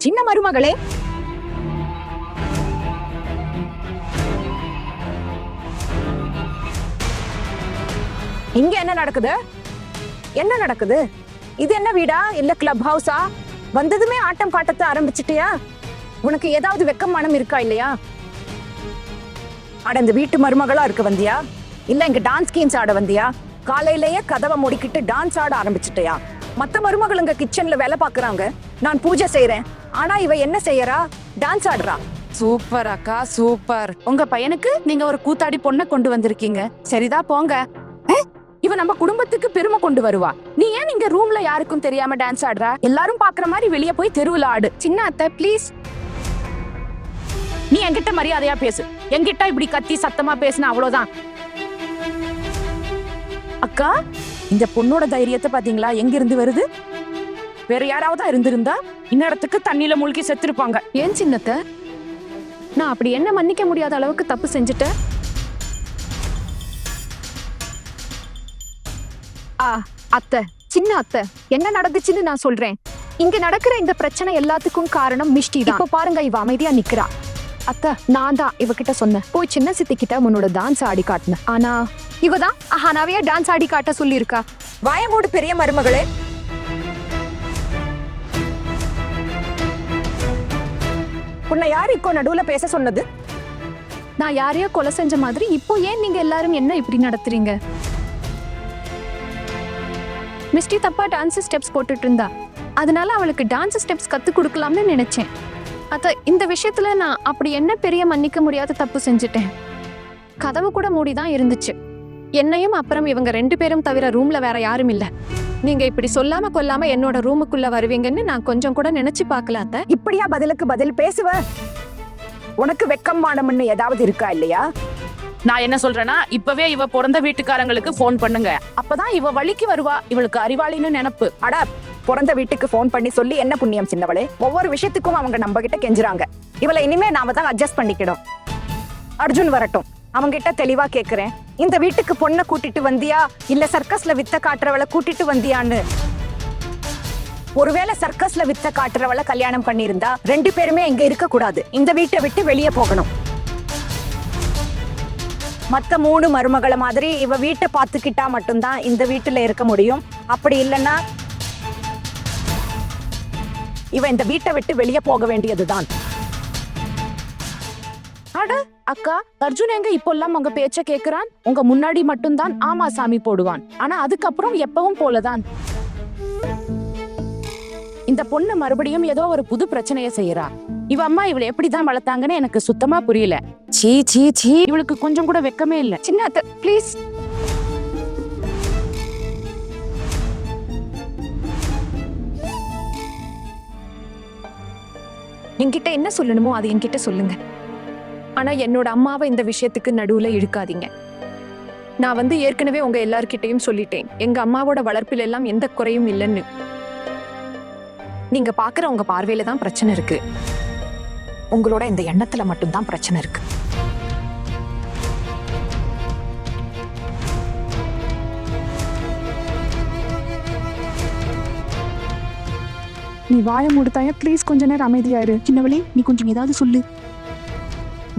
சின்ன மருமகளே, இங்க என்ன நடக்குது? என்ன நடக்குது? இது என்ன வீடா இல்ல கிளப் ஹவுஸா? வந்ததுமே ஆட்டம் பாட்டத்தை ஆரம்பிச்சிட்டியா? உனக்கு ஏதாவது வெக்கம் மனம் இருக்கா இல்லையா? அட இந்த வீட்டு மருமகளா இருக்க வந்தியா இல்ல இங்க டான்ஸ் கீன்ஸ் ஆட வந்தியா? காலையிலேயே கதவை முடிக்கிட்டு டான்ஸ் ஆட ஆரம்பிச்சிட்டியா? மத்த மருமகளுங்க கிச்சன்ல வேலை பாக்குறாங்க, நான் பூஜை செய்யறேன். ஆனா இவ என்ன செய்யறா? டான்ஸ் ஆடுறா. சூப்பர் அக்கா, சூப்பர். உங்க பையனுக்கு நீங்க ஒரு கூத்தாடி பொண்ணை கொண்டு வந்திருக்கீங்க. சரிதா போங்க. இவ நம்ம குடும்பத்துக்கு பெருமை கொண்டு வருவா. நீ ஏன் இங்க ரூம்ல யாருக்கும் தெரியாம டான்ஸ் ஆடுறா? எல்லாரும் பாக்குற மாதிரி வெளியே போய் தெருவுல ஆடு. சின்ன அத்தை ப்ளீஸ், நீ என்கிட்ட மரியாதையா பேசு. என்கிட்ட இப்படி கத்தி சத்தமா பேசுன அவ்வளவுதான். அக்கா, இந்த பொண்ணோட தைரியத்தை பாத்தீங்களா? எங்க இருந்து வருது? வேற யாராவது இருந்திருந்தா இந்நேரத்துக்கு தண்ணியில மூழ்கி செத்துருப்பாங்க. ஏன் சின்னத்தை, நான் அப்படி என்ன மன்னிக்க முடியாத அளவுக்கு தப்பு செஞ்சுட்டேன்? அத்தை, சின்ன அத்தை, என்ன நடந்துச்சுன்னு நான் சொல்றேன். இங்க நடக்கிற இந்த பிரச்சனை எல்லாத்துக்கும் காரணம் மிஷ்டி தான். இப்ப பாருங்க, இவ அமைதியா நிக்கிறா. அத்தை, நான் தான் இவகிட்ட சொன்னேன், போய் சின்ன சித்தி கிட்ட உன்னோட டான்ஸ் ஆடி காட்டினேன். ஆனா இவதான் அஹானாவே டான்ஸ் ஆடி காட்ட சொல்லி இருக்கா. வாயமூடு பெரிய மருமகளே. உன்னை யாரு இப்போ நடுவுல பேச சொன்னது? நான் யாரையோ கொலை செஞ்ச மாதிரி இப்போ ஏன் நீங்க எல்லாரும் என்ன இப்படி நடத்துறீங்க? மிஸ்டி தப்பா டான்ஸ் ஸ்டெப்ஸ் போட்டுட்டு இருந்தா, அதனால அவளுக்கு டான்ஸ் ஸ்டெப்ஸ் கத்து கொடுக்கலாம்னு நினைச்சேன். அத இந்த விஷயத்துல நான் அப்படி என்ன பெரிய மன்னிக்க முடியாத தப்பு செஞ்சுட்டேன். கதவு கூட மூடிதான் இருந்துச்சு. என்னையும் அப்புறம் இவங்க 2 பேரும் தவிர ரூம்ல வேற யாரும் இல்ல. நீங்க இப்படி சொல்லாம கொல்லாம என்னோட ரூமுக்குள்ள வருவீங்கன்னு நான் கொஞ்சம் கூட நினைச்சு பார்க்கல அத்தை. இப்படியா பதிலுக்கு பதில் பேசுவ? உனக்கு வெக்கம் மானம்னு ஏதாவது இருக்கா இல்லையா? நான் என்ன சொல்றேன்னா, இப்பவே இவ பிறந்த வீட்டுக்காரங்களுக்கு போன் பண்ணுங்க. அப்பதான் இவ வழிக்கு வருவா. இவளுக்கு அறிவாளின்னு நினைப்பு. அட, பிறந்த வீட்டுக்கு போன் பண்ணி சொல்லி என்ன புண்ணியம் சின்னவளே? ஒவ்வொரு விஷயத்துக்கும் அவங்க நம்ம கிட்ட கெஞ்சுறாங்க. இவளை இனிமே நாம தான் அட்ஜஸ்ட் பண்ணிக்கணும். அர்ஜுன் வரட்டும், அவங்க கிட்ட தெளிவா கேக்குறேன். இந்த வீட்டுக்கு பொண்ணை கூட்டிட்டு வந்தியா இல்ல சர்க்கஸ்ல வித்த காட்டுறவளை கூட்டிட்டு வந்தியான்னு. ஒருவேளை சர்க்கஸ்ல வித்த காட்டுறவளை கல்யாணம் பண்ணியிருந்தா 2 பேருமே இங்க இருக்க கூடாது. இந்த வீட்டை விட்டு வெளியே போகணும். மத்த 3 மருமகளை மாதிரி இவ வீட்டை பார்த்துக்கிட்டா மட்டும்தான் இந்த வீட்டுல இருக்க முடியும். அப்படி இல்லைன்னா இவ இந்த வீட்டை விட்டு வெளியே போக வேண்டியதுதான். அட அக்கா, அர்ஜுன் எங்க இப்பெல்லாம் உங்க பேச்ச கேக்குறான்? உங்க முன்னாடி மட்டும்தான் ஆமா சாமி போடுவான். ஆனா அதுக்கப்புறம் எப்பவும் போலதான். இந்த பொண்ணு மறுபடியும் ஏதோ ஒரு புது பிரச்சனையை செய்யறா. இவ அம்மா இவளை எப்படிதான் வளர்த்தாங்கன்னு எனக்கு சுத்தமா புரியல. சீ சீ சீ, இவளுக்கு கொஞ்சம் கூட வெக்கமே இல்ல. சின்ன அத்தை ப்ளீஸ். என்கிட்ட என்ன சொல்லணுமோ அது என்கிட்ட சொல்லுங்க. ஆனா என்னோட அம்மாவை இந்த விஷயத்துக்கு நடுவுல இழுக்காதீங்க. நான் ஏற்கனவே உங்க எல்லார்கிட்டையும் சொல்லிட்டேன், எங்க அம்மாவோட வளர்ப்பில் எல்லாம் எந்த குறையும் இல்லைன்னு. நீங்க பாக்குற உங்க பார்வையில தான் பிரச்சனை இருக்கு. உங்களோட இந்த எண்ணத்துல மட்டும்தான் பிரச்சனை இருக்கு. நீ வாய மூடுத்தாயா ப்ளீஸ், கொஞ்ச நேரம் அமைதியாயிரு. சின்னவளே, நீ கொஞ்சம் ஏதாவது சொல்லு.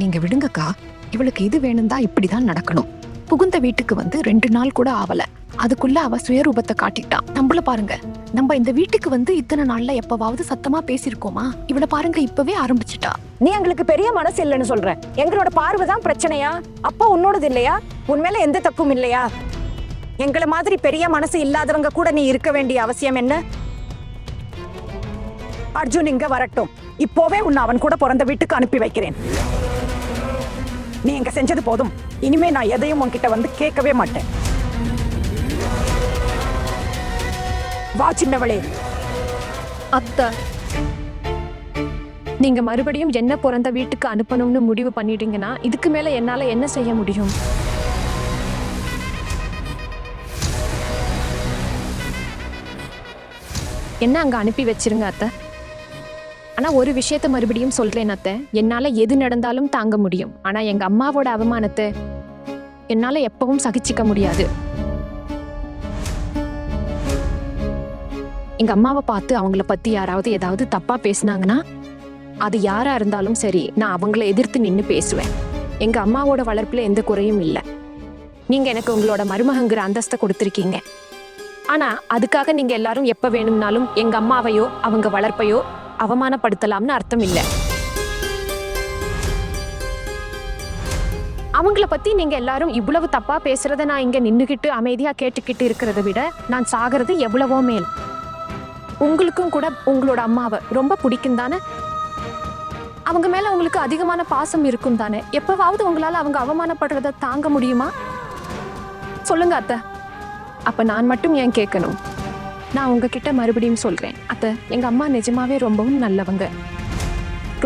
நீங்க விடுங்கக்கா, இவளுக்கு இது வேணும் தான் இப்படிதான் நடக்கணும். புகுந்த வீட்டுக்கு 2 நாள் கூட ஆவல, அதுக்குள்ள அவ சுயரூபத்தை காட்டிட்டான். நம்மள பாருங்க, நம்ம இந்த வீட்டுக்கு இத்தனை நாள்ல எப்பவாவது சத்தமா பேசிருக்கோமா? இவளை பாருங்க, இப்பவே ஆரம்பிச்சுட்டா. நீ எங்களுக்கு பெரிய மனசு இல்லைன்னு சொல்ற. எங்களோட பார்வைதான் பிரச்சனையா? அப்பா உன்னோடது இல்லையா? உண்மையில எந்த தப்பும் இல்லையா? எங்களை மாதிரி பெரிய மனசு இல்லாதவங்க கூட நீ இருக்க வேண்டிய அவசியம் என்ன? அர்ஜுன் இங்க வரட்டும், இப்போவே உன்னை அவன் கூட பிறந்த வீட்டுக்கு அனுப்பி வைக்கிறேன். நீ இங்க செஞ்சது போதும். இனிமே நான் எதையும் உன்கிட்ட கேட்கவே மாட்டேன். வா சின்னவளே. அத்தை, நீங்க மறுபடியும் என்ன பிறந்த வீட்டுக்கு அனுப்பணும்னு முடிவு பண்ணிட்டீங்கன்னா இதுக்கு மேல என்னால என்ன செய்ய முடியும்? என்ன அங்க அனுப்பி வச்சிருங்க அத்தை. ஆனா ஒரு விஷயத்த மறுபடியும் சொல்றேன் அத்தை, என்னால எது நடந்தாலும் தாங்க முடியும். ஆனா எங்க அம்மாவோட அவமானத்தை என்னால எப்பவும் சகிச்சுக்க முடியாது. எங்க அம்மாவை பார்த்து அவங்கள பத்தி யாராவது ஏதாவது தப்பா பேசுனாங்கன்னா அது யாரா இருந்தாலும் சரி, நான் அவங்கள எதிர்த்து நின்னு பேசுவேன். எங்க அம்மாவோட வளர்ப்புல எந்த குறையும் இல்லை. நீங்க எனக்கு உங்களோட மருமகங்கிற அந்தஸ்தை கொடுத்திருக்கீங்க. ஆனா அதுக்காக நீங்க எல்லாரும் எப்ப வேணும்னாலும் எங்க அம்மாவையோ அவங்க வளர்ப்பையோ அவமானப்படுத்தலாம்னு அர்த்தம் இல்லை. அவங்கள பத்தி நீங்க எல்லாரும் இவ்வளவு தப்பா பேசுறத நான் இங்க நின்னுகிட்டு அமைதியா கேட்டுக்கிட்டு இருக்கிறத விட நான் சாகிறது எவ்வளவோ மேல். உங்களுக்கும் கூட உங்களோட அம்மாவை ரொம்ப பிடிக்கும் தானே? அவங்க மேல உங்களுக்கு அதிகமான பாசம் இருக்கும் தானே? எப்பவாவது உங்களால அவங்க அவமானப்படுறத தாங்க முடியுமா? சொல்லுங்க அத்தை. அப்ப நான் மட்டும் ஏன் கேட்கணும்? நான் உங்ககிட்ட மறுபடியும் சொல்றேன் அத்தை, எங்க அம்மா நிஜமாவே ரொம்பவும் நல்லவங்க,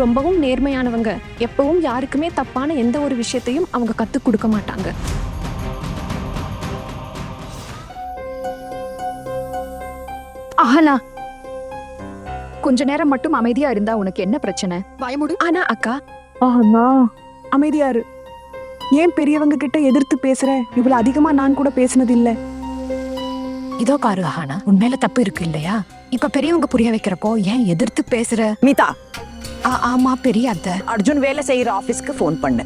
ரொம்பவும் நேர்மையானவங்க. எப்பவும் யாருக்குமே தப்பான எந்த ஒரு விஷயத்தையும் அவங்க கத்துக் கொடுக்க மாட்டாங்க. அஹனா, கொஞ்ச நேரம் மட்டும் அமைதியா இருந்தா உனக்கு என்ன பிரச்சனை? பயமுடு. ஆனா அக்கா, அஹனா, அமைதியா இரு. ஏன் பெரியவங்க கிட்ட எதிர்த்து பேசுற? இவ்வளவு அதிகமா நான் கூட பேசினது இல்ல. இதோ பாரு ஆனா, உண்மையில தப்பு இருக்கு இல்லையா? இப்ப பெரியவங்க புரிய வைக்கிறப்போ ஏன் எதிர்த்து பேசுற? மீதா, ஆமா பெரிய அத்தை. அர்ஜுன் வேலை செய்யற ஆபீஸ்க்கு ஃபோன் பண்ணு.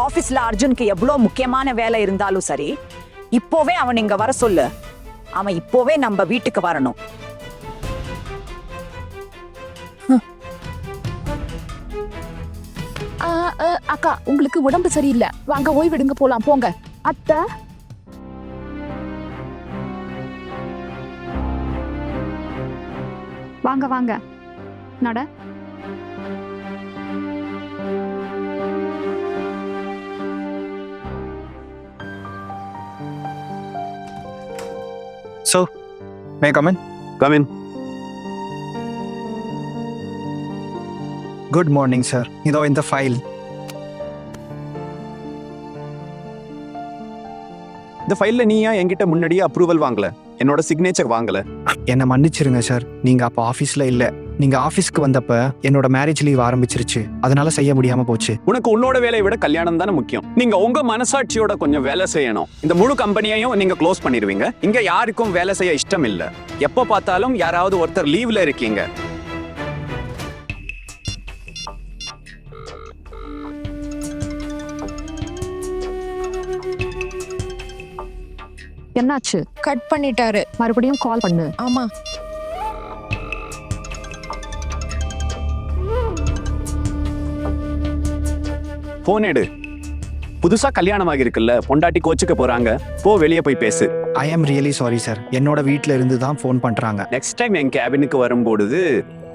ஆபீஸ்ல அர்ஜுனுக்கு எவ்வளவு முக்கியமான வேலை இருந்தாலும் சரி, இப்போவே அவன் இங்க வர சொல்லு. அவன் இப்போவே நம்ம வீட்டுக்கு வரணும். அக்கா, உங்களுக்கு உடம்பு சரியில்லை, வாங்க ஓய்வெடுங்க, போலாம் போங்க. அத்தை, வாங்க வாங்க, நட. So, may I come in? Come in. Good morning, sir. இதோ இந்த ஃபைல். இந்த ஃபைல்ல நீ ஏன் என்கிட்ட முன்னாடியே அப்ரூவல் வாங்கல? என்னோட சிக்னேச்சர் வாங்கல? என்னை மன்னிச்சிருங்க சார், நீங்க அப்போ ஆஃபீஸில் இல்லை. நீங்க ஆஃபீஸ்க்கு வந்தப்ப என்னோட மேரேஜ் லீவ் ஆரம்பிச்சிருச்சு, அதனால செய்ய முடியாம போச்சு. உனக்கு உன்னோட வேலையை விட கல்யாணம் தானே முக்கியம். நீங்க உங்க மனசாட்சியோட கொஞ்சம் வேலை செய்யணும். இந்த முழு கம்பெனியையும் நீங்க க்ளோஸ் பண்ணிடுவீங்க. இங்க யாருக்கும் வேலை செய்ய இஷ்டம் இல்ல. எப்ப பார்த்தாலும் யாராவது ஒருத்தர் லீவ்ல இருக்கீங்க. என்னாச்சு? கட் பண்ணிட்டாரு. மறுபடியும் கால் பண்ணு. ஆமா. போன் எடு. புதுசா கல்யாணம் ஆகிருக்குல்ல, பொண்டாட்டி கோச்சுக்க போறாங்க. போ, வெளியே போய் பேசு. ஐ ஆம் ரியலி சாரி சார், என்னோட வீட்டில் இருந்து தான் ஃபோன் பண்றாங்க. நெக்ஸ்ட் டைம் என் கேபினுக்கு வரும்பொழுது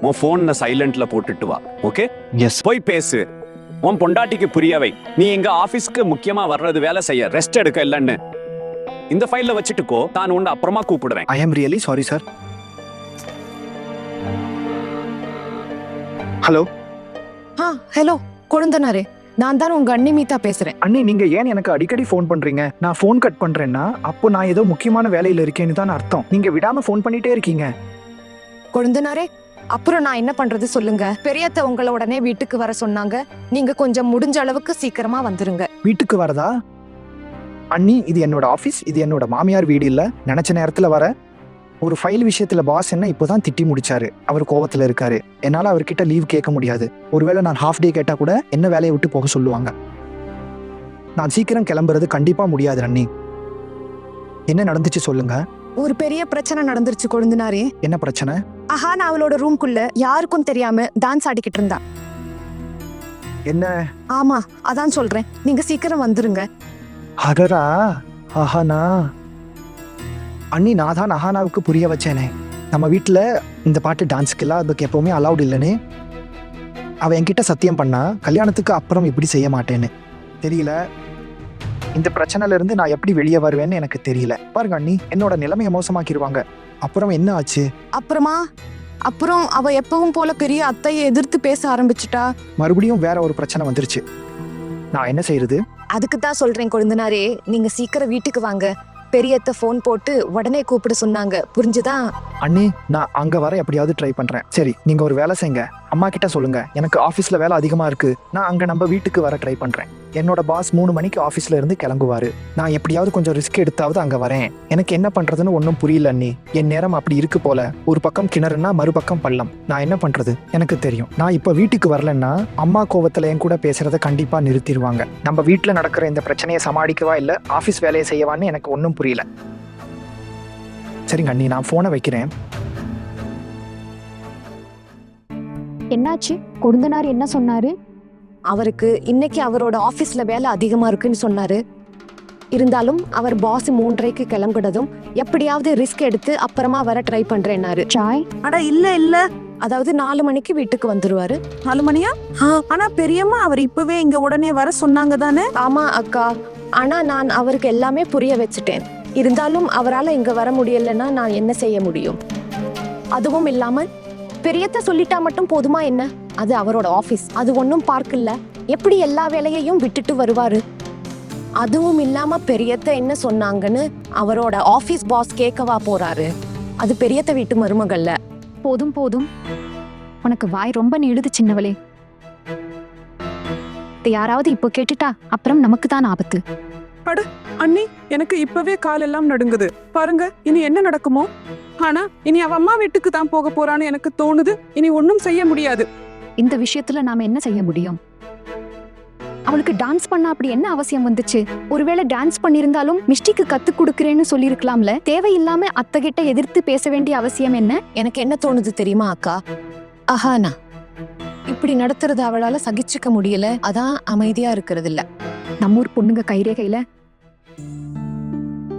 உன் போனை சைலண்ட்ல போட்டுட்டு வா. ஓகே? எஸ். போய் பேசு. உன் பொண்டாட்டிக்கு புரியவை, நீ எங்க ஆபீஸ்க்கு முக்கியமா வர்றது வேலை செய்ய, ரெஸ்ட் எடுக்க இல்லைன்னு. இந்த ஃபைல்ல வச்சுட்டுக்கோ, நான் உன்னை அப்புறமா கூப்பிடுறேன். I am really sorry sir. Hello. Hello கொழுந்தனாரே, நான் தான் உங்க அண்ணி மீதா பேசுறேன். அண்ணி, நீங்க ஏன் எனக்கு அடிக்கடி ஃபோன் பண்றீங்க? நான் ஃபோன் கட் பண்றேன்னா அப்போ நான் ஏதோ முக்கியமான வேலையில இருக்கேன்னு தான் அர்த்தம். நீங்க விடாம ஃபோன் பண்ணிட்டே இருக்கீங்க. கொழுந்தனாரே, அப்புறம் நான் என்ன பண்றது சொல்லுங்க? பெரியத்த உங்களை உடனே வீட்டுக்கு வர சொன்னாங்க. நீங்க கொஞ்சம் முடிஞ்ச அளவுக்கு சீக்கிரமா வந்துருங்க. வீட்டுக்கு வரதா? அண்ணி, இது என்னோட ஆஃபீஸ், இது என்னோட மாமியார் வீடு இல்ல. நினைச்ச நேரத்துல வர. ஒரு ஃபைல் விஷயத்துல பாஸ் என்ன இப்போதான் திட்டி முடிச்சாரு. அவர் கோவத்துல இருக்காரு. என்னால அவர்கிட்ட லீவ் கேட்க முடியாது. ஒருவேளை நான் ஹாஃப் டே கேட்டா கூட என்ன வேலையை விட்டு போக சொல்லுவாங்க. நான் சீக்கிரம் கிளம்புறது கண்டிப்பா முடியாது அண்ணி. என்ன நடந்துச்சு சொல்லுங்க. ஒரு பெரிய பிரச்சனை நடந்துருச்சு கொழுந்தனாரே. என்ன பிரச்சனை? நான் அவளோட ரூம்குள்ள யாருக்கும் தெரியாம டான்ஸ் ஆடிக்கிட்டு இருந்தா. என்ன? ஆமா, அதான் சொல்றேன், நீங்க சீக்கிரம் வந்துருங்க. அடரா, அஹானா. அண்ணி, நான் தான் அஹானாவுக்கு புரிய வச்சேனே, நம்ம வீட்டில் இந்த பாட்டு டான்ஸ்க்கெல்லாம் அதுக்கு எப்போவுமே அலவுட் இல்லைன்னு. அவள் என்கிட்ட சத்தியம் பண்ணா கல்யாணத்துக்கு அப்புறம் இப்படி செய்ய மாட்டேன்னு. தெரியல, இந்த பிரச்சனையில இருந்து நான் எப்படி வெளியே வருவேன்னு எனக்கு தெரியல. பாருங்க அண்ணி, என்னோட நிலைமையை மோசமாக்கிடுவாங்க. அப்புறம் என்ன ஆச்சு? அப்புறம் அவ எப்பவும் போல பெரிய அத்தையை எதிர்த்து பேச ஆரம்பிச்சுட்டா. மறுபடியும் வேற ஒரு பிரச்சனை வந்துருச்சு. நான் என்ன செய்யறது? அதுக்கு தான் சொல்றேன் கொழுந்தனாரே, நீங்க சீக்கிரம் வீட்டுக்கு வாங்க. பெரியத்த ஃபோன் போட்டு உடனே கூப்பிட சொன்னாங்க, புரிஞ்சுதா? அண்ணி, நான் அங்க வர எப்படியாவது ட்ரை பண்றேன். சரி, நீங்க ஒரு வேலை செய்யுங்க. அம்மா கிட்ட சொல்லுங்க, எனக்கு ஆஃபீஸில் வேலை அதிகமாக இருக்குது, நான் அங்கே நம்ம வீட்டுக்கு வர ட்ரை பண்ணுறேன். என்னோட பாஸ் 3 மணிக்கு ஆஃபீஸில் இருந்து கிளம்புவார். நான் எப்படியாவது கொஞ்சம் ரிஸ்க் எடுத்தாவது அங்கே வரேன். எனக்கு என்ன பண்ணுறதுன்னு ஒன்றும் புரியல அண்ணி. என் நேரம் அப்படி இருக்கு போல. ஒரு பக்கம் கிணறுனா மறுபக்கம் பள்ளம். நான் என்ன பண்ணுறது எனக்கு தெரியும். நான் இப்போ வீட்டுக்கு வரலன்னா அம்மா கோவத்தில் என் கூட பேசுகிறத கண்டிப்பாக நிறுத்திடுவாங்க. நம்ம வீட்டில் நடக்கிற இந்த பிரச்சனையை சமாளிக்கவா இல்லை ஆஃபீஸ் வேலையை செய்யவான்னு எனக்கு ஒன்றும் புரியல. சரிங்க அண்ணி, நான் ஃபோனை வைக்கிறேன். என்னாச்சு? கொழுந்தனார் என்ன சொன்னாரு? அவருக்கு இன்னைக்கு அவரோட ஆபீஸ்ல வேலை அதிகமா இருக்குன்னு சொன்னாரு. இருந்தாலும் அவர் பாஸ் 3:30க்கு கிளம்பினதும் எப்படியாவது ரிஸ்க் எடுத்து அப்புறமா வர ட்ரை பண்றேன்னாரு. சாய், அட இல்ல அதாவது 4 மணிக்கு வீட்டுக்கு வந்துருவாரு. 4 மணியா? ஆனா பெரியம்மா அவர் இப்பவே இங்க உடனே வர சொன்னாங்க தானே? ஆமா அக்கா, ஆனா நான் அவருக்கு எல்லாமே புரிய வச்சுட்டேன். இருந்தாலும் அவரால் இங்க வர முடியலன்னா நான் என்ன செய்ய முடியும்? அதுவும் இல்லாம பெரியத்த சொல்லிட்டா மட்டும் போதுமா என்ன? அது அவரோட ஆபீஸ், அது ஒன்னும் பார்க்கல. எப்படி எல்லா வேலையையும் விட்டுட்டு வருவாரு? அதுவும் இல்லாம பெரியத்த என்ன சொன்னாங்கன்னு அவரோட ஆபீஸ் பாஸ் கேட்கவா போறாரு? அது பெரியத்த வீட்டு மருமகள்ல. போதும் போதும், உனக்கு வாய் ரொம்ப நீளுது சின்னவளே. இதை யாராவது இப்போ கேட்டுட்டா அப்புறம் நமக்கு தான் ஆபத்து. அண்ணி, எனக்கு இப்பவே காலெல்லாம் நடுங்குது. பாருங்க இனி என்ன நடக்குமோ. ஆனா இனி அவ அம்மா வீட்டுக்கு தான் போக போறான்னு எனக்கு தோணுது. இனி ஒன்னும் செய்ய முடியாது. இந்த விஷயத்துல நாம என்ன செய்ய முடியும்? அவளுக்கு டான்ஸ் பண்ண அப்படி என்ன அவசியம் வந்துச்சு? ஒருவேளை டான்ஸ் பண்ணிருந்தாலும் மிஸ்டிக்கு கத்து கொடுக்கறேன்னு சொல்லிருக்கலாம்ல. தேவையில்லாம அத்தகிட்ட எதிர்த்து பேச வேண்டிய அவசியம் என்ன? எனக்கு என்ன தோணுது தெரியுமா அக்கா? அஹானா இப்படி நடத்துறது அவளால சகிச்சுக்க முடியல. அதான் அமைதியா இருக்கிறது இல்ல. நம்ம ஊர் பொண்ணுங்க கைரேகையில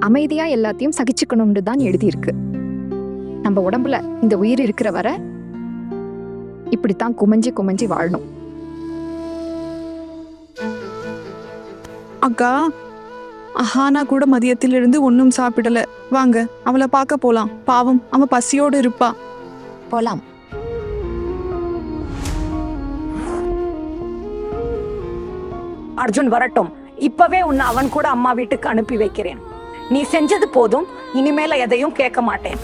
அமைதியா எல்லாத்தையும் சகிச்சுக்கணும்னு தான் எழுதியிருக்கு. நம்ம உடம்புல இந்த உயிர் இருக்கிற வர இப்படித்தான் குமஞ்சி குமஞ்சி வாழணும். அக்கா, அஹானா கூட மதியத்திலிருந்து ஒன்னும் சாப்பிடல. வாங்க அவளை பார்க்க போலாம். பாவம், அவ பசியோடு இருப்பா. போலாம். அர்ஜுன் வரட்டும். இப்பவே உன்னை அவன் கூட அம்மா வீட்டுக்கு அனுப்பி வைக்கிறேன். நீ செஞ்சது போதும், இனிமேல எதையும் கேட்க மாட்டேன்.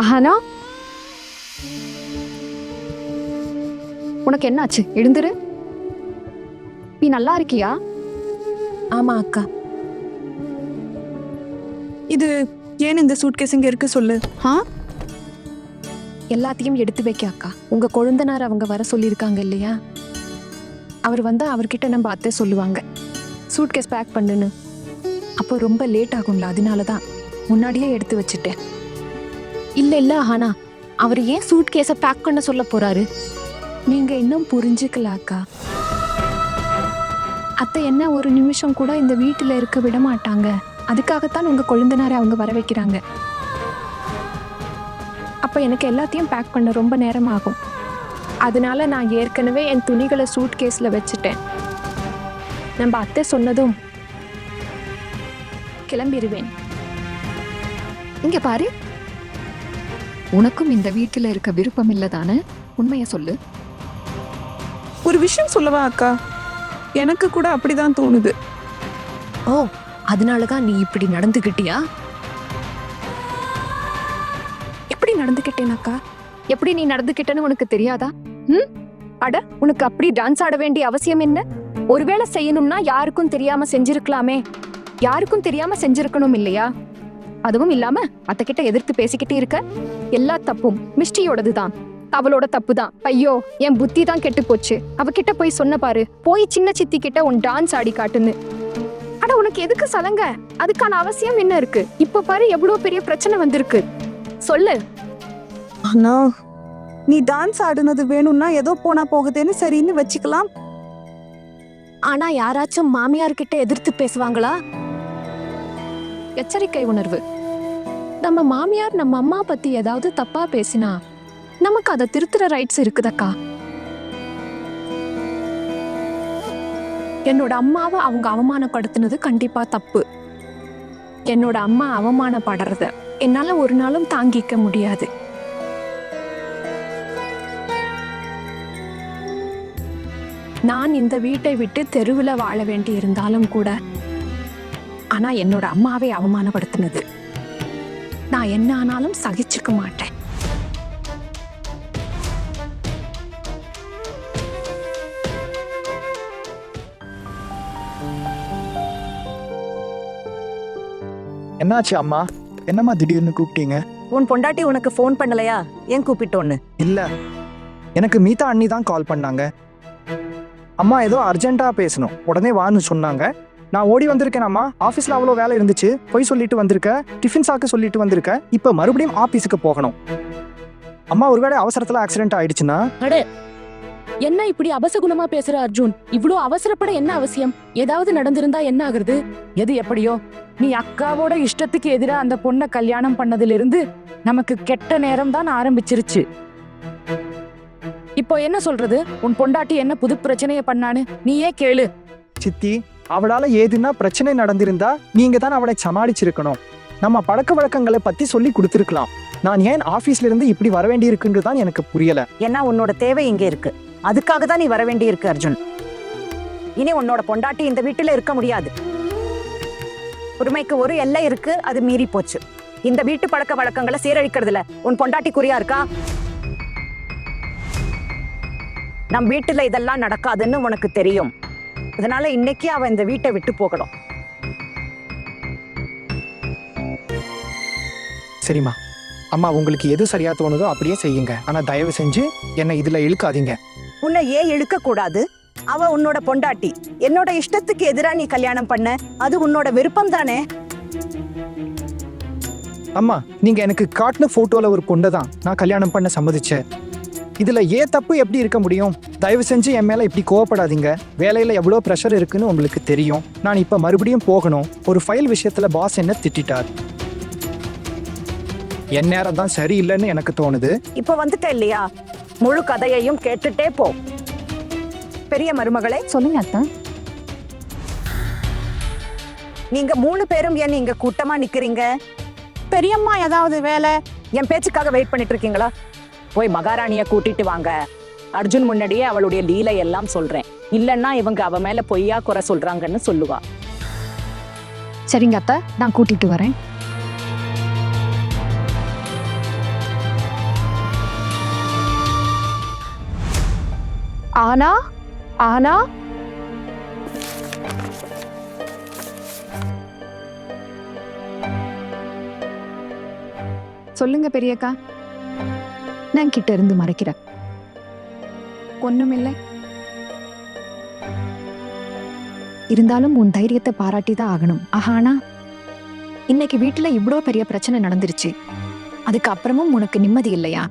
அஹானா, உனக்கு என்னாச்சு? எழுந்துரு. நீ நல்லா இருக்கியா? ஆமா அக்கா. இது ஏன் இந்த சூட்கேஸ் இங்க இருக்கு சொல்லு. எல்லாத்தையும் எடுத்து வைக்க அக்கா. உங்க கொழுந்தனார் அவங்க வர சொல்லியிருக்காங்க இல்லையா? அவர் வந்தா அவர்கிட்ட நம்ம அத்தை சொல்லுவாங்க சூட்கேஸ் பேக் பண்ணுன்னு. அப்போ ரொம்ப லேட் ஆகும்ல, அதனாலதான் முன்னாடியே எடுத்து வச்சுட்டேன். இல்ல ஆனா அவர் ஏன் சூட்கேஸ பேக் பண்ண சொல்ல போறாரு? நீங்க இன்னும் புரிஞ்சுக்கல அக்கா. அத்தை என்ன ஒரு நிமிஷம் கூட இந்த வீட்டுல இருக்க விட மாட்டாங்க. அதுக்காகத்தான் உங்க கொழுந்தனாரை அவங்க வர வைக்கிறாங்க. அப்ப எனக்கு எல்லாத்தையும் பேக் பண்ண ரொம்ப நேரம் ஆகும். அதனால நான் ஏற்கனவே என் துணிகளை சூட்கேஸ்ல வச்சுட்டேன். நம்ம அத்தை சொன்னதும் கிளம்பிடுவேன். இங்க பாரு, உனக்கும் இந்த வீட்டுல இருக்க விருப்பம் இல்லதானே? உண்மைய சொல்லு. ஒரு விஷயம் சொல்லவா அக்கா? எனக்கு கூட அப்படிதான் தோணுது. ஓ, அதனாலதான் நீ இப்படி நடந்துகிட்டியா? எப்படி நடந்துக்கிட்டேன் அக்கா? எப்படி நீ நடந்துக்கிட்டேன்னு உனக்கு தெரியாதா? அட, உனக்கு அப்படி டான்ஸ் ஆட வேண்டிய அவசியம் என்ன? ஒருவேளை செய்யணும்னா யாருக்கும் தெரியாம செஞ்சிருக்கலாமே. யாருக்கும் தெரியாம செஞ்சிருக்கணும் இல்லையா? அதுவும் இல்லாம அத்தகிட்ட எதிர்த்து பேசிக்கிட்டே இருக்க. எல்லா தப்பும் மிஸ்டியோடது தான். அவளோட தப்பு தான். ஐயோ, என் புத்தி தான் கெட்டு போச்சு. அவகிட்ட போய் சொன்ன பாரு, போய் சின்ன சித்தி கிட்ட உன் டான்ஸ் ஆடி காட்டுன்னு. அட, உனக்கு எதுக்கு சலங்க? அதுக்கான அவசியம் என்ன இருக்கு? இப்ப பாரு எவ்வளவு பெரிய பிரச்சனை வந்திருக்கு. சொல்லு. ஆனா நீ டான்ஸ் ஆடுனது வேணும்னா ஏதோ போனா போகுதுன்னு சரின்னு வச்சுக்கலாம். ஆனா யாராச்சும் மாமியார் கிட்ட எதிர்த்து பேசுவாங்களா? எச்சரிக்கை உணர்வு. நம்ம மாமியார் நம்ம அம்மா பத்தி ஏதாவது தப்பா பேசினா நமக்கு அதை திருத்துற ரைட்ஸ் இருக்குதக்கா. என்னோட அம்மாவை அவங்க அவமானப்படுத்தினது கண்டிப்பா தப்பு. என்னோட அம்மா அவமானப்படுறத என்னால ஒரு நாளும் தாங்கிக்க முடியாது. நான் இந்த வீட்டை விட்டு தெருவில் வாழ வேண்டி இருந்தாலும் கூட, ஆனா என்னோட அம்மாவை அவமானப்படுத்தினது நான் என்ன ஆனாலும் சகிச்சுக்க மாட்டேன். என்னாச்சு அம்மா? என்னம்மா திடீர்னு கூப்பிட்டீங்க? உன் பொண்டாட்டி உனக்கு ஃபோன் பண்ணலையா? ஏன் கூப்பிட்டோன்னு? இல்ல, எனக்கு மீதா அண்ணி தான் கால் பண்ணாங்க. அம்மா ஏதோ அர்ஜென்ட்டா பேசணும், உடனே வான்னு சொன்னாங்க. நான் ஓடி வந்திருக்கேன் அம்மா. ஆஃபீஸில் அவ்வளோ வேலை இருந்துச்சு, போய் சொல்லிட்டு வந்திருக்கேன். டிஃபின் சாக்கு சொல்லிட்டு வந்திருக்கேன். இப்போ மறுபடியும் ஆஃபீஸுக்கு போகணும். அம்மா ஒருவேளை அவசரத்தில் ஆக்சிடென்ட் ஆயிடுச்சுன்னா? அடே, என்ன இப்படி அபசகுணமா பேசுற அர்ஜுன்? இவ்ளோ அவசரப்பட என்ன அவசியம்? ஏதாவது நடந்திருந்தா என்ன ஆகுறது? எது எப்படியோ, நீ அக்காவோட இஷ்டத்துக்கு எதிரா அந்த பொண்ணை கல்யாணம் பண்ணதிலிருந்து நமக்கு கெட்ட நேரம் தான் ஆரம்பிச்சிருச்சு. இப்போ என்ன சொல்றது? உன் பொண்டாட்டி என்ன புது பிரச்சனைய பண்ணான்னு நீயே கேளு. சித்தி, அவளால ஏதுன்னா பிரச்சனை நடந்திருந்தா நீங்க தான் அவளை சமாளிச்சிருக்கணும். நம்ம பழக்க வழக்கங்களை பத்தி சொல்லி கொடுத்துருக்கலாம். நான் ஏன் ஆபீஸ்ல இருந்து இப்படி வர வேண்டி இருக்குன்னு தான் எனக்கு புரியல. ஏன்னா உன்னோட தேவை இங்க இருக்கு, அதுக்காக தான் நீ வர வேண்டி இருக்கு அர்ஜுன். இனி உன்னோட பொண்டாட்டி இந்த வீட்டுல இருக்க முடியாது. உரிமைக்கு ஒரு எல்லை இருக்கு, அது மீறி போச்சு. இந்த வீட்டு பழக்க வழக்கங்களை சீரழிக்கிறதுல உன் பொண்டாட்டி குறியா இருக்கா? நம் வீட்டுல இதெல்லாம் நடக்காதுன்னு உனக்கு தெரியும். அதனால இன்னைக்கு அவ இந்த வீட்டை விட்டு போகணும். சரிம்மா. அம்மா, உங்களுக்கு எது சரியா தோணுதோ அப்படியே செய்யுங்க. ஆனா தயவு செஞ்சு என்னை இதுல இழுக்காதீங்க. உன்னை ஏன் இழுக்க கூடாது? அவ உன்னோட பொண்டாட்டி. என்னோட இஷ்டத்துக்கு எதிரா நீ கல்யாணம் பண்ண, அது உன்னோட விருப்பம் தானே. அம்மா, நீங்க எனக்கு காட்டின போட்டோல ஒரு பொண்ணை தான் நான் கல்யாணம் பண்ண சம்மதிச்சேன். இதுல ஏன் தப்பு எப்படி இருக்க முடியும்? தயவு செஞ்சு என் மேல இப்படி கோவப்படாதீங்க. வேலையில எவ்வளவு ப்ரெஷர் இருக்குன்னு உங்களுக்கு தெரியும். நான் இப்ப மறுபடியும் போகணும். ஒரு ஃபைல் விஷயத்துல பாஸ் என்ன திட்டார். என் நேரம் தான் சரியில்லைன்னு எனக்கு தோணுது. இப்ப வந்துட்ட இல்லையா, முழு கதையையும் கேட்டுட்டே போ. பெரிய மருமகளே, சொல்லுங்க அத்தா. நீங்க 3 பேரும் ஏன் இங்க கூட்டமா நிக்கிறீங்க? பெரியம்மா ஏதாவது வேலை? என் பேச்சுக்காக வெயிட் பண்ணிட்டு இருக்கீங்களா? போய் மகாராணிய கூட்டிட்டு வாங்க. அர்ஜுன் முன்னாடியே அவளுடைய லீலை எல்லாம் சொல்றேன். இல்லன்னா இவங்க அவ மேல பொய்யா குறை சொல்றாங்கன்னு சொல்லுவா. சரிங்க அத்தா, நான் கூட்டிட்டு வரேன். ஆனா ஆனா சொல்லுங்க பெரியக்கா. நான் கிட்ட இருந்து மறைக்கிறேன். ஒண்ணுமில்லை. இருந்தாலும் உன் தைரியத்தை பாராட்டி தான் ஆகணும். ஆனா இன்னைக்கு வீட்டுல இவ்வளோ பெரிய பிரச்சனை நடந்துருச்சு, அதுக்கு அப்புறமும் உனக்கு நிம்மதி இல்லையா?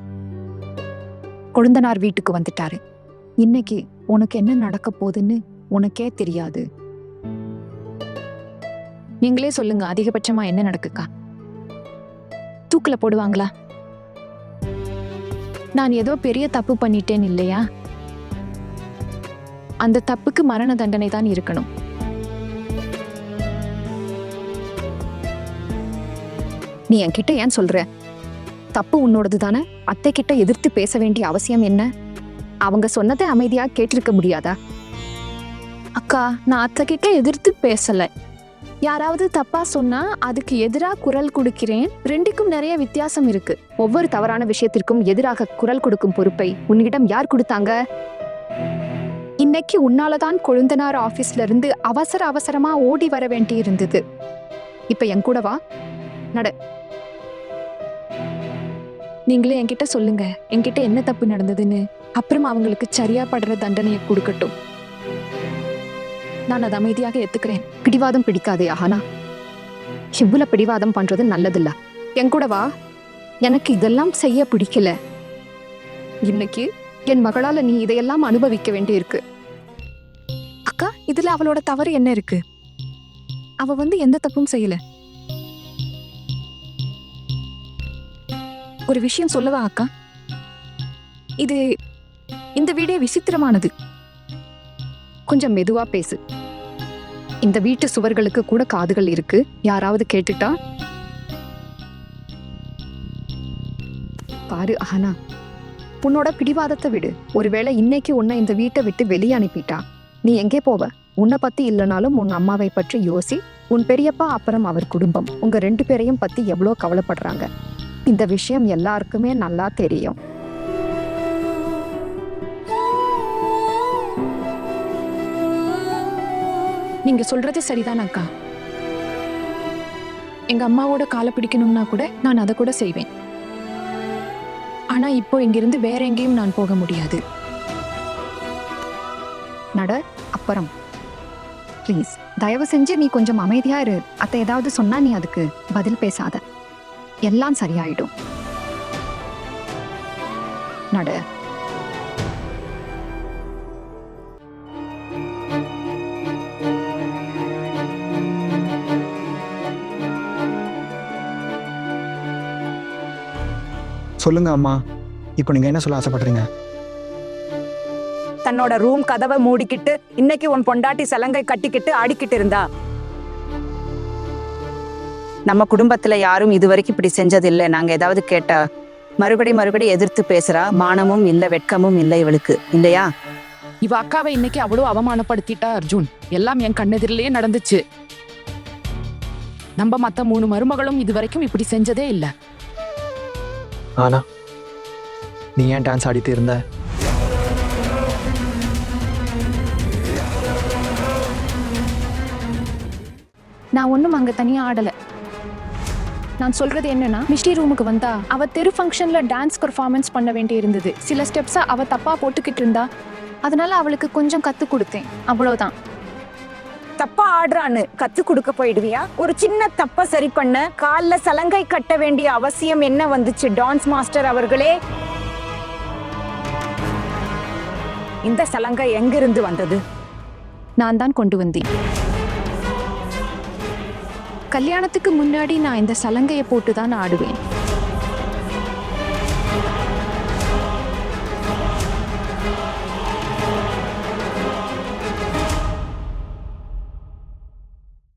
கொழுந்தனார் வீட்டுக்கு வந்துட்டாரு. இன்னைக்கு உனக்கு என்ன நடக்க போகுதுன்னு உனக்கே தெரியாது. நீங்களே சொல்லுங்க, அதிகபட்சமா என்ன நடக்குக்கா? தூக்குல போடுவாங்களா? நான் ஏதோ பெரிய தப்பு பண்ணிட்டேன் இல்லையா? அந்த தப்புக்கு மரண தண்டனை தான் இருக்கணும். நீ என்கிட்ட ஏன் சொல்ற? தப்பு உன்னோடது தானே. அத்தை கிட்ட எதிர்த்து பேச வேண்டிய அவசியம் என்ன? அவங்க சொன்னதை அமைதியா கேட்டிருக்க முடியாதா? அக்கா, நான் அத்தை கிட்ட எதிர்த்து பேசல. யாராவது தப்பா சொன்னா அதுக்கு எதிரா குரல் கொடுக்கிறேன். ரெண்டுக்கும் நிறைய வித்தியாசம் இருக்கு. ஒவ்வொரு தவறான விஷயத்திற்கும் எதிராக குரல் கொடுக்கும் பொறுப்பை உன்னிடம் யார் கொடுத்தாங்க? இன்னைக்கு உன்னாலதான் கொழுந்தனார் ஆபீஸ்ல இருந்து அவசரமா ஓடி வர வேண்டி இருந்தது. இப்ப என் கூட வா, நட. நீங்களே என்கிட்ட சொல்லுங்க, என்கிட்ட என்ன தப்பு நடந்ததுன்னு. அப்புறம் அவங்களுக்கு சரியா படுற தண்டனையை கொடுக்கட்டும். நான் அதை அமைதியாக ஏத்துக்கிறேன். பிடிவாதம் பிடிக்காதே ஆனா. இவ்வளவு பிடிவாதம் பண்றது நல்லதில்ல. என் கூட வா. எனக்கு இதெல்லாம் செய்ய பிடிக்கல. இன்னைக்கு என் மகளால நீ இதையெல்லாம் அனுபவிக்க வேண்டி இருக்கு. அக்கா, இதுல அவளோட தவறு என்ன இருக்கு? அவ எந்த தப்பும் செய்யல. ஒரு விஷயம் சொல்லவா அக்கா? இந்த வீடே விசித்திரமானது. கொஞ்சம் மெதுவா பேசு. இந்த வீட்டு சுவர்களுக்கு கூட காதுகள் இருக்கு. யாராவது கேட்டுட்டா பாரு. ஆனா உன்னோட பிடிவாதத்தை விடு. ஒருவேளை இன்னைக்கு உன்னை இந்த வீட்டை விட்டு வெளியே அனுப்பிட்டா நீ எங்கே போவ? உன்னை பத்தி இல்லைனாலும் உன் அம்மாவை பற்றி யோசி. உன் பெரியப்பா அப்புறம் அவர் குடும்பம் உங்க 2 பேரையும் பத்தி எவ்வளோ கவலைப்படுறாங்க. இந்த விஷயம் எல்லாருக்குமே நல்லா தெரியும். நீங்க சொல்றது சரிதான் அக்கா. எங்க அம்மாவோட காலை பிடிக்கணும்னா கூட நான் அதை கூட செய்வேன். ஆனா இப்போ இங்கிருந்து வேற எங்கேயும் நான் போக முடியாது. நட, அப்புறம் ப்ளீஸ் தயவு செஞ்சு நீ கொஞ்சம் அமைதியா இரு. அத்தை ஏதாவது சொன்னா நீ அதுக்கு பதில் பேசாத. எல்லாம் சரியாயிடும். நட. சொல்லுங்க அம்மா, இப்போ நீங்க என்ன சொல்ல ஆசைப்படுறீங்க? தன்னோட ரூம் கதவை மூடிக்கிட்டு இன்னைக்கு உன் பொண்டாட்டி சலங்கை கட்டிக்கிட்டு ஆடிக்கிட்டு இருந்தா. நம்ம குடும்பத்துல யாரும் இதுவரைக்கும் இப்படி செஞ்சதில்லை. நாங்க ஏதாவது கேட்டா மறுபடி எதிர்த்து பேசுறா. மானமும் இல்ல, வெட்கமும் இல்லை இவளுக்கு, இல்லையா? இவ அக்காவை இன்னைக்கு அவ்வளோ அவமானப்படுத்திட்டா அர்ஜுன். எல்லாம் என் கண்ணெதிரிலேயே நடந்துச்சு. நம்ம மத்த 3 மருமகளும் இதுவரைக்கும் இப்படி செஞ்சதே இல்ல. ஆனா நீ ஏன் டான்ஸ் ஆடிட்டு இருந்த? நான் ஒன்றும் அங்கே தனியாக ஆடலை. நான் சொல்றது என்னன்னா, மிஷ்டி ரூமுக்கு வந்தா அவ தெரு ஃபங்க்ஷன்ல டான்ஸ் பெர்ஃபார்மன்ஸ் பண்ண வேண்டி இருந்தது. சில ஸ்டெப்ஸை அவ தப்பா போட்டுக்கிட்டு இருந்தா. அதனால அவளுக்கு கொஞ்சம் கத்து கொடுத்தேன், அவ்வளவுதான். தப்பா ஆடுறான்னு கத்து கொடுக்க போயிடுவியா? ஒரு சின்ன தப்ப சரி பண்ண கால்ல சலங்கை கட்ட வேண்டிய அவசியம் என்ன வந்துச்சு டான்ஸ் மாஸ்டர் அவர்களே? இந்த சலங்கை எங்கிருந்து வந்தது? நான் தான் கொண்டு வந்தேன். கல்யாணத்துக்கு முன்னாடி நான் இந்த சலங்கையை போட்டு தான் ஆடுவேன்.